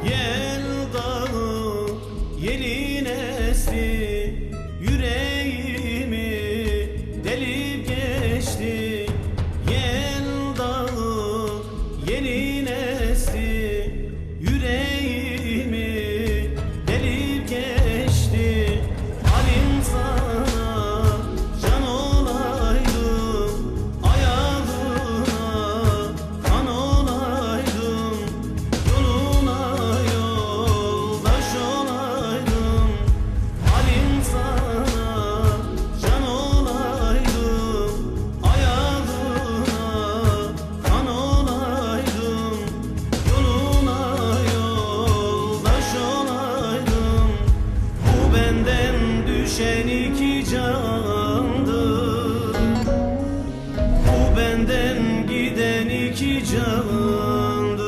Yel dağı yelin esti, yüreğimi delip geçti. Yel dağı yelin esti, yüreğimi delip geçti. Halim sana can olaydım, ayağına kan olaydım, yoluna yoldaş olaydım. Halim sana can olaydım, ayağına kan olaydım, yoluna yoldaş olaydım. Bu benden düşen iki candır, bu benden giden iki candır.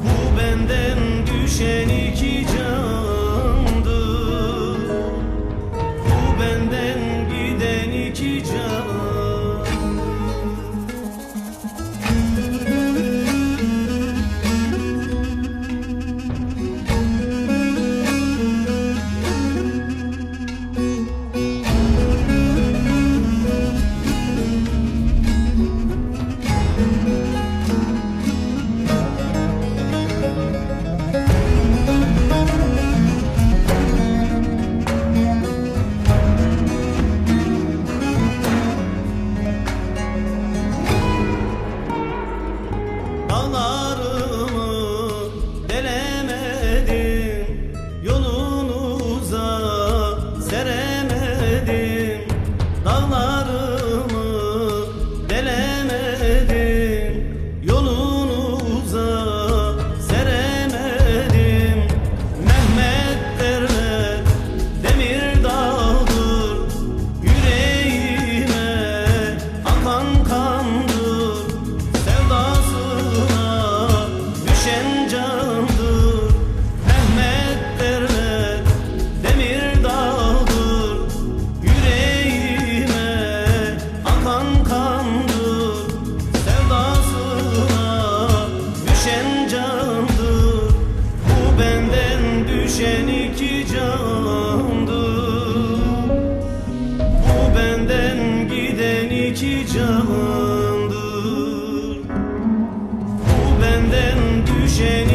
Bu benden düşen iki candır, bu benden giden iki can. Dağlarımı delemedim, yolunuza seremedim. Dağlarımı delemedim, yolunuza seremedim. Mehmet derler demir dağdır, yüreğime akan kandır. Sevdasına düşen candır. Mehmet derler demir dağdır, yüreğime akan kandır. Sevdasına düşen candır. Bu benden düşen iki candır, bu benden giden iki candır. Bu benden düşen